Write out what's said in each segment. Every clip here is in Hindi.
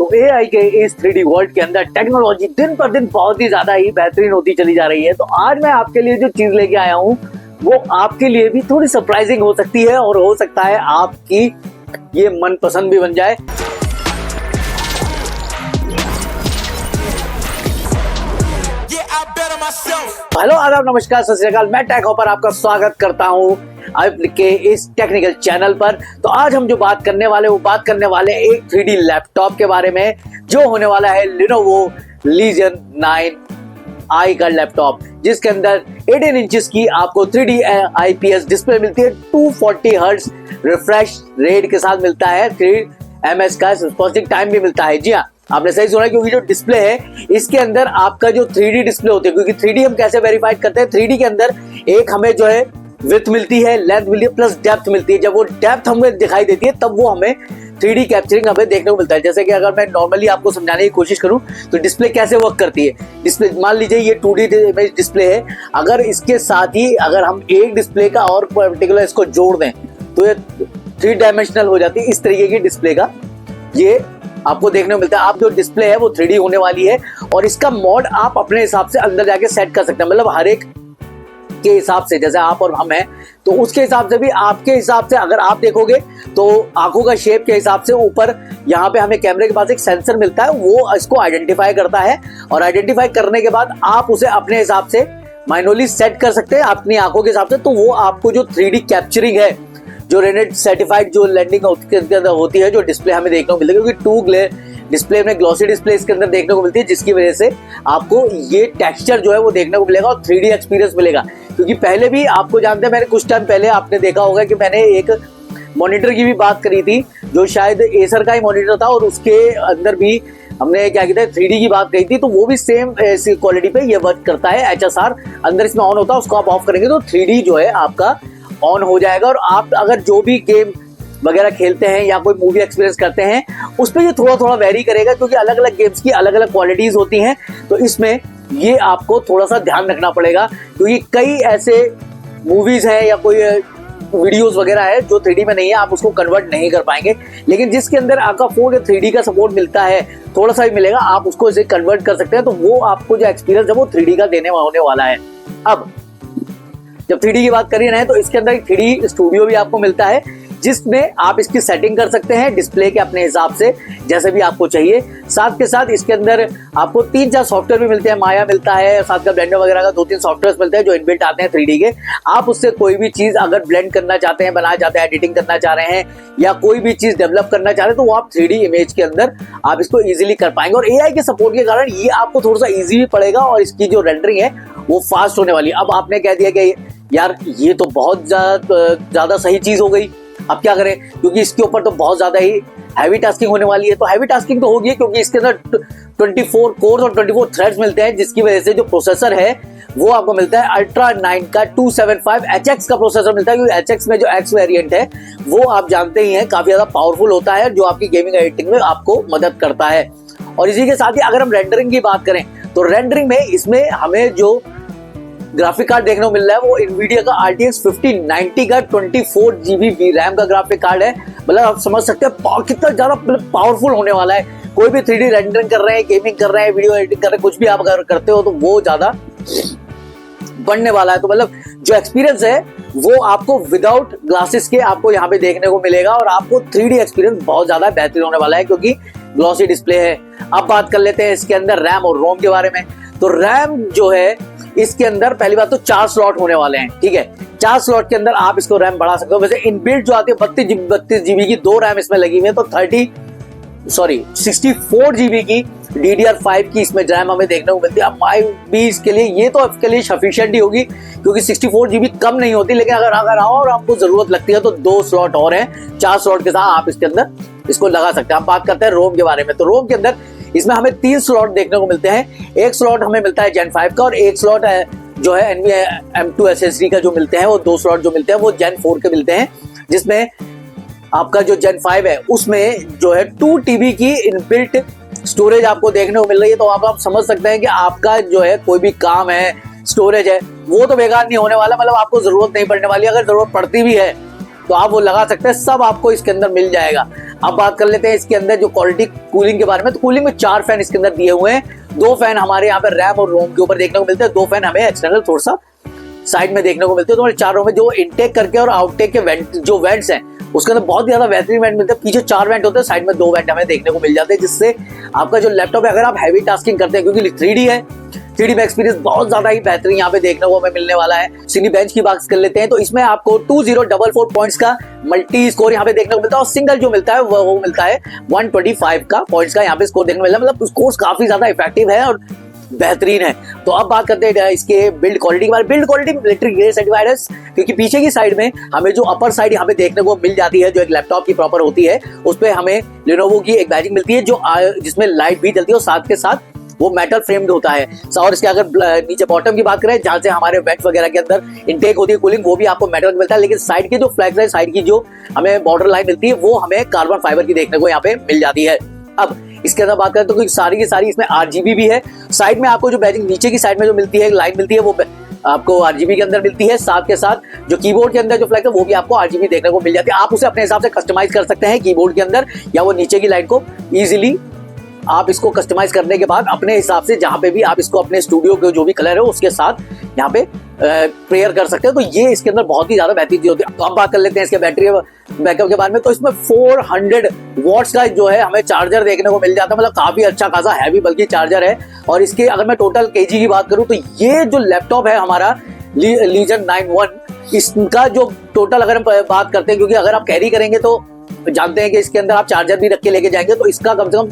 तो एआई के इस 3D वर्ल्ड के अंदर टेक्नोलॉजी दिन पर दिन बहुत ही ज्यादा ही बेहतरीन होती चली जा रही है। तो आज मैं आपके लिए जो चीज लेके आया हूँ वो आपके लिए भी थोड़ी सरप्राइजिंग हो सकती है और हो सकता है आपकी ये मनपसंद भी बन जाए। हेलो आदाब नमस्कार सत श्री अकाल, मैं टेक हॉपर आपका स्वागत करता हूं आपके इस टेक्निकल चैनल पर। तो आज हम जो बात करने वाले एक 3D लैपटॉप के बारे में जो होने वाला है Lenovo Legion 9i का लैपटॉप, जिसके अंदर 18 इंचेस की आपको 3D IPS डिस्प्ले मिलती है, 240 हर्ट्ज रिफ्रेश रेट के साथ मिलता है, 3 ms का रिस्पॉन्सिव टाइम भी मिलता है। जी हाँ, आपने सही सुना, क्योंकि जो डिस्प्ले है इसके अंदर आपका जो 3D डिस्प्ले होती है, क्योंकि 3D हम कैसे वेरीफाइड करते हैं, 3D के अंदर एक हमें जो है विड्थ मिलती है, लेंथ मिलती है, प्लस डेप्थ मिलती है। जब वो डेप्थ हमें दिखाई देती है तब वो हमें 3D कैप्चरिंग हमें देखने को मिलता है। जैसे कि अगर मैं नॉर्मली आपको समझाने की कोशिश करूं तो डिस्प्ले कैसे वर्क करती है। डिस्प्ले मान लीजिए ये 2D इमेज डिस्प्ले है, अगर इसके साथ ही अगर हम एक डिस्प्ले का और पर्टिकुलर इसको जोड़ दें तो ये 3 डायमेंशनल हो जाती है। इस तरीके की डिस्प्ले का ये आपको देखने को मिलता है। आप जो डिस्प्ले है वो 3D होने वाली है और इसका मोड आप अपने हिसाब से अंदर जाके सेट कर सकते हैं, मतलब हर एक के हिसाब से, जैसे आप और हम हैं तो उसके हिसाब से भी आपके हिसाब से। अगर आप देखोगे तो आंखों का शेप के हिसाब से ऊपर यहाँ पे हमें कैमरे के पास एक सेंसर मिलता है, वो इसको आइडेंटिफाई करता है और आइडेंटिफाई करने के बाद आप उसे अपने हिसाब से मैनुअली सेट कर सकते हैं अपनी आंखों के हिसाब से। तो वो आपको जो 3D कैप्चरिंग है, जो रेनेट सर्टिफाइड जो लैंडिंग के अंदर होती है, जो डिस्प्ले हमें देखने को मिलती है, क्योंकि 2 ग्लेयर डिस्प्ले में ग्लॉसी डिस्प्ले इसके अंदर देखने को मिलती है, जिसकी वजह से आपको ये टेक्सचर जो है वो देखने को मिलेगा और 3D एक्सपीरियंस मिलेगा। क्योंकि पहले भी आपको जानते हैं, मैंने कुछ टाइम पहले आपने देखा होगा कि मैंने एक मॉनिटर की भी बात करी थी, जो शायद एसर का ही मॉनिटर था और उसके अंदर भी हमने क्या कहते हैं 3D की बात कही थी। तो वो भी सेम क्वालिटी पे ये वर्क करता है। HSR अंदर इसमें ऑन होता है, उसको आप ऑफ करेंगे तो 3D जो है आपका ऑन हो जाएगा। और आप अगर जो भी गेम वगैरह खेलते हैं या कोई मूवी एक्सपीरियंस करते हैं उस पर ये थोड़ा थोड़ा वेरी करेगा, क्योंकि अलग अलग गेम्स की अलग अलग क्वालिटीज होती हैं। तो इसमें ये आपको थोड़ा सा ध्यान रखना पड़ेगा, क्योंकि कई ऐसे मूवीज हैं या कोई वीडियोस वगैरह है जो 3D में नहीं है, आप उसको कन्वर्ट नहीं कर पाएंगे। लेकिन जिसके अंदर आपका फोन 3D का सपोर्ट मिलता है, थोड़ा सा ही मिलेगा, आप उसको इसे कन्वर्ट कर सकते हैं। तो वो आपको जो एक्सपीरियंस है वो 3D का देने होने वाला है। अब जब 3D की बात कर रहे हैं तो इसके अंदर 3D स्टूडियो भी आपको मिलता है, जिसमें आप इसकी सेटिंग कर सकते हैं डिस्प्ले के अपने हिसाब से, जैसे भी आपको चाहिए। साथ के साथ इसके अंदर आपको 3-4 सॉफ्टवेयर भी मिलते हैं, माया मिलता है, साथ का ब्लेंडर वगैरह का 2-3 सॉफ्टवेयर मिलते हैं जो इनबिल्ट आते हैं 3D के। आप उससे कोई भी चीज अगर ब्लेंड करना चाहते हैं, बनाना चाहते हैं, एडिटिंग करना चाह रहे हैं या कोई भी चीज डेवलप करना चाह रहे हैं, तो वो आप 3D इमेज के अंदर आप इसको इजीली कर पाएंगे। और एआई के सपोर्ट के कारण ये आपको थोड़ा सा ईजी भी पड़ेगा और इसकी जो रेंडरिंग है वो फास्ट होने वाली है। अब आपने कह दिया कि यार ये तो बहुत ज्यादा सही चीज हो गई, अब क्या करें, क्योंकि इसके ऊपर तो बहुत ज्यादा ही हैवी टास्किंग होने वाली है। तो हैवी टास्किंग तो होगी, क्योंकि इसके अंदर 24 कोर्स और 24 थ्रेड्स मिलते हैं, जिसकी वजह से जो प्रोसेसर है वो आपको मिलता है अल्ट्रा 9 का 275HX का प्रोसेसर मिलता है। क्योंकि HX में जो X वेरिएंट है वो आप जानते ही हैं काफी ज्यादा पावरफुल होता है, जो आपकी गेमिंग एडिटिंग में आपको मदद करता है। और इसी के साथ ही अगर हम रेंडरिंग की बात करें तो रेंडरिंग में इसमें हमें जो ग्राफिक कार्ड देखने को मिल रहा है वो Nvidia का RTX 5090 का 24GB VRAM का ग्राफिक कार्ड है। मतलब आप समझ सकते हैं कितना ज्यादा पावरफुल होने वाला है। कोई भी 3D रेंडरिंग कर रहे हैं, गेमिंग कर रहे हैं, वीडियो एडिटिंग कर रहे हैं, कुछ भी आप अगर करते हो तो वो ज्यादा बढ़ने वाला है। तो मतलब जो एक्सपीरियंस है वो आपको विदाउट ग्लासेस के आपको यहाँ पे देखने को मिलेगा और आपको 3D एक्सपीरियंस बहुत ज्यादा बेहतरीन होने वाला है, क्योंकि ग्लॉसी डिस्प्ले है। अब बात कर लेते हैं इसके अंदर रैम और रोम के बारे में। तो रैम जो है इसके अंदर पहली बात तो 4 स्लॉट होने वाले हैं, ठीक है। 4 स्लॉट के अंदर आप इसको रैम बढ़ा सकते हो। वैसे इनबिल्ट जो आती है 32GB की 2 रैम इसमें लगी हुई है, तो 64GB की DDR5 की इसमें रैम हमें देखने को मिलती है। अब माई भी इसके लिए ये तो आपके लिए सफिशिएंट ही होगी, क्योंकि 64GB कम नहीं होती। लेकिन अगर आओ और आपको जरूरत लगती है तो 2 स्लॉट और हैं, 4 स्लॉट के साथ आप इसके अंदर इसको लगा सकते हैं। हम बात करते हैं रोम के बारे में। तो रोम के अंदर इसमें हमें 3 स्लॉट देखने को मिलते हैं। एक स्लॉट हमें मिलता है Gen 5 का और एक स्लॉट है जो है NVMe SSD का जो मिलते हैं, वो 2 स्लॉट जो मिलते हैं वो Gen 4 के मिलते हैं, जिसमें आपका जो Gen 5 है उसमें जो है 2 TB की इनबिल्ट स्टोरेज आपको देखने को मिल रही है। तो आप समझ सकते हैं कि आपका जो है कोई भी काम है, स्टोरेज है, वो तो बेकार नहीं होने वाला, मतलब आपको जरूरत नहीं पड़ने वाली। अगर जरूरत पड़ती भी है तो आप वो लगा सकते हैं, सब आपको इसके अंदर मिल जाएगा। अब बात कर लेते हैं इसके अंदर जो क्वालिटी कूलिंग के बारे में। तो कूलिंग में 4 फैन इसके अंदर दिए हुए हैं। 2 फैन हमारे यहाँ पे रैम और रोम के ऊपर देखने को मिलते हैं, 2 फैन हमें एक्सटर्नल थोड़ा सा साइड में देखने को मिलते हैं। तो हमारे 4 रो में जो इनटेक करके और आउटटेक के वेंट, जो वेंट्स हैं उसके अंदर बहुत ज्यादा बेहतरीन वेंट मिलते हैं। पीछे 4 वेंट होते हैं, साइड में 2 वेंट हमें देखने को मिल जाते हैं, जिससे आपका जो लैपटॉप है, अगर आप हैवी टास्किंग करते हैं, क्योंकि 3D है, 3D में एक्सपीरियंस बहुत ज्यादा ही बेहतरीन यहाँ पे देखने को हमें मिलने वाला है। सिनी बेंच की बात कर लेते हैं तो इसमें आपको 2044 पॉइंट्स का मल्टी स्कोर यहाँ पे देखने को मिलता है, और सिंगल जो मिलता है वो मिलता है 125 का पॉइंट्स का यहाँ पे स्कोर देखने को मिलता है। मतलब स्कोर काफी ज्यादा इफेक्टिव है और बेहतरीन है। तो अब बात करते हैं इसके बिल्ड क्वालिटी के बारे में। Build quality military grade certified है, क्योंकि पीछे की साइड में हमें जो अपर साइड यहाँ पे देखने को मिल जाती है, जो एक लैपटॉप की प्रॉपर होती है, उस पे हमें लेनोवो की एक बैजिंग मिलती है, जो जिसमें लाइट भी जलती है और साथ के साथ वो मेटल फ्रेम्ड होता है। और इसके अगर नीचे बॉटम की बात करें, जहां से हमारे वेंट वगैरह के अंदर इनटेक होती है कूलिंग, वो भी आपको मेटल मिलता है। लेकिन साइड की जो फ्लैग्स है, साइड की जो हमें बॉर्डर लाइन मिलती है, वो हमें कार्बन फाइबर की देखने को यहाँ पे मिल जाती है। अब इसके अंदर बात करें तो सारी की सारी इसमें RGB भी है। साइड में आपको जो बैजिंग नीचे की साइड में जो मिलती है, लाइन मिलती है, वो आपको RGB के अंदर मिलती है। साथ के साथ जो कीबोर्ड के अंदर जो फ्लैग है, वो भी आपको RGB देखने को मिल जाती है। आप उसे अपने हिसाब से कस्टमाइज कर सकते हैं कीबोर्ड के अंदर, या वो नीचे की लाइन को इजीली आप इसको कस्टमाइज करने के बाद अपने हिसाब से जहां पे भी आप इसको अपने स्टूडियो के जो भी कलर है उसके साथ यहाँ पे प्रेयर कर सकते हैं। तो ये इसके अंदर बहुत ही ज्यादा बेहतरीन चीज होती है। तो अब बात कर लेते हैं इसके बैटरी बैकअप के बारे में। तो इसमें 400 वॉट्स का जो है हमें चार्जर देखने को मिल जाता है, मतलब काफी अच्छा खासा हैवी बल्कि चार्जर है। और इसके अगर मैं टोटल केजी की बात करूं तो ये जो लैपटॉप है हमारा लीजन 9 इसका जो टोटल अगर हम बात करते हैं, क्योंकि अगर आप कैरी करेंगे तो जानते हैं कि इसके अंदर आप चार्जर भी रख के लेके जाएंगे, तो इसका कम से कम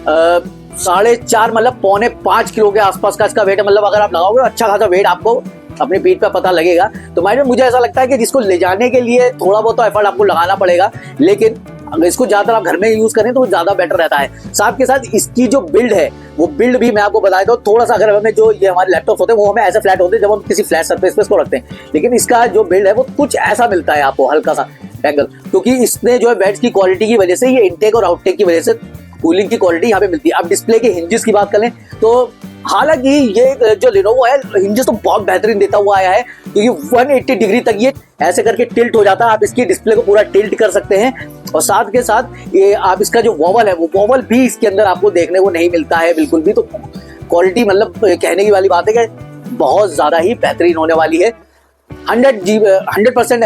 4.5 मतलब 4.25 किलो के आसपास का इसका वेट है। मतलब अगर आप लगाओगे अच्छा खासा वेट आपको अपनी पीठ पे पता लगेगा। तो माइंड में मुझे ऐसा लगता है कि जिसको ले जाने के लिए थोड़ा बहुत तो एफर्ट आपको लगाना पड़ेगा, लेकिन अगर इसको ज्यादातर आप घर में यूज करें तो ज्यादा बेटर रहता है। साथ के साथ इसकी जो बिल्ड है, वो बिल्ड भी मैं आपको बता दूं, थोड़ा सा अगर हमें जो ये हमारे लैपटॉप होते हैं वो हमें ऐसे फ्लैट होते हैं जब हम किसी फ्लैट सरफेस पे इसको रखते हैं, लेकिन इसका जो बिल्ड है वो कुछ ऐसा मिलता है आपको, हल्का सा एंगल, क्योंकि इसने जो है वेट्स की क्वालिटी की वजह से, ये इनटेक और आउटटेक की वजह से कूलिंग की क्वालिटी यहाँ पे मिलती है। अब डिस्प्ले के हिंजेस की बात करें तो हालांकि ये जो लेनोवो है हिंजेस तो बहुत बेहतरीन देता हुआ आया है, क्योंकि 180 डिग्री तक ये ऐसे करके टिल्ट हो जाता है। आप इसकी डिस्प्ले को पूरा टिल्ट कर सकते हैं, और साथ के साथ ये आप इसका जो वॉवल है, वो वॉवल भी इसके अंदर आपको देखने को नहीं मिलता है बिल्कुल भी। तो क्वालिटी मतलब कहने की वाली बात है कि बहुत ज्यादा ही बेहतरीन होने वाली है। 100%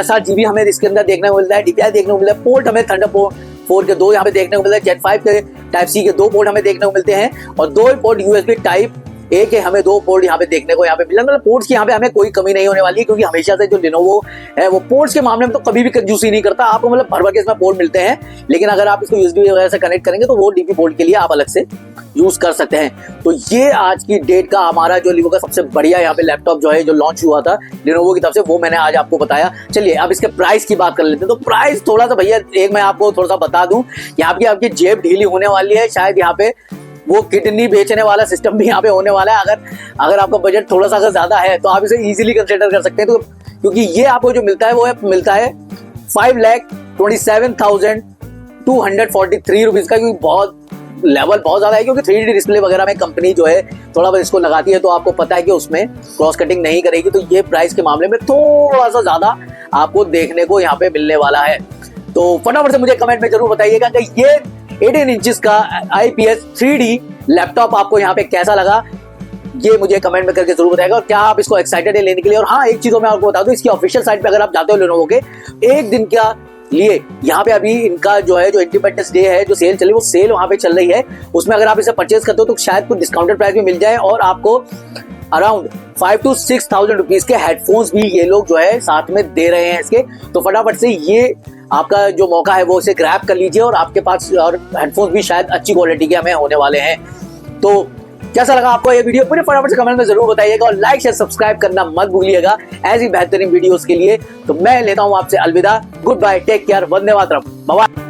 SRGB हमें इसके अंदर देखने को मिलता है, DPI देखने को मिलता है। पोर्ट हमें थंडरबोल्ट के 2 यहाँ पे देखने को मिलता है, जेट 5 के टाइप C के 2 पोर्ट हमें देखने को मिलते हैं, और 2 पोर्ट USB टाइप A के हमें 2 पोर्ट यहाँ पे देखने को यहाँ पे मिला। मतलब पोर्ट्स की यहाँ पे हमें कोई कमी नहीं होने वाली है, क्योंकि हमेशा से जो लेनोवो है वो पोर्ट्स के मामले में तो कभी भी कंजूसी नहीं करता। आपको मतलब भर भर के इसमें पोर्ट मिलते हैं, लेकिन अगर आप इसको USB वगैरह से कनेक्ट करेंगे तो वो DP पोर्ट के लिए आप अलग से यूज कर सकते हैं। तो ये आज की डेट का हमारा जो लेनोवो का सबसे बढ़िया यहाँ पे लैपटॉप जो है, जो लॉन्च हुआ था लेनोवो की तरफ से, वो मैंने आज आपको बताया। चलिए अब इसके प्राइस की बात कर लेते हैं। तो प्राइस थोड़ा सा भैया एक मैं आपको थोड़ा सा बता दूं, यहाँ की आपकी जेब ढीली होने वाली है, शायद यहाँ पे वो किडनी बेचने वाला सिस्टम भी यहाँ पे होने वाला है। अगर आपका बजट थोड़ा सा अगर ज्यादा है तो आप इसे इजीली कंसिडर कर सकते हैं। तो क्योंकि ये आपको जो मिलता है वो मिलता है 5,27,243 रुपीज का, क्योंकि बहुत लेवल बहुत ज्यादा है, क्योंकि 3D डिस्प्ले वगैरह में कंपनी जो है थोड़ा बहुत इसको लगाती है, तो आपको पता है कि उसमें क्रॉस कटिंग नहीं करेगी। तो ये प्राइस के मामले में थोड़ा सा ज्यादा आपको देखने को यहाँ पे मिलने वाला है। तो फटाफट से मुझे कमेंट में जरूर बताइएगा कि ये 18 इंचेस का IPS 3D लैपटॉप आपको यहाँ पे कैसा लगा, ये मुझे कमेंट में करके जरूर बताएगा। और क्या आप इसको एक्साइटेड है लेने के लिए। और हाँ, एक चीज मैं आपको बता दूं, इसकी ऑफिशियल साइट पे अगर आप जाते हो लेनोवो के, एक दिन का लिए यहाँ पे अभी इनका जो है जो इंडिपेंडेंस डे है जो सेल चली, वो सेल वहां पे चल रही है। उसमें अगर आप इसे परचेज करते हो तो शायद कुछ डिस्काउंटेड प्राइस भी मिल जाए, और आपको अराउंड 5,000 to 6,000 रुपीज के हेडफोन्स भी ये लोग जो है साथ में दे रहे हैं इसके। तो फटाफट से ये आपका जो मौका है वो इसे ग्रैब कर लीजिए, और आपके पास और हेडफोन्स भी शायद अच्छी क्वालिटी के हमें होने वाले हैं। तो कैसा लगा आपको ये वीडियो, पूरे फटाफट से कमेंट में जरूर बताइएगा, और लाइक शेयर सब्सक्राइब करना मत भूलिएगा ऐसी बेहतरीन वीडियोस के लिए। तो मैं लेता हूं आपसे अलविदा, good bye, take care, Vande Mataram, bye.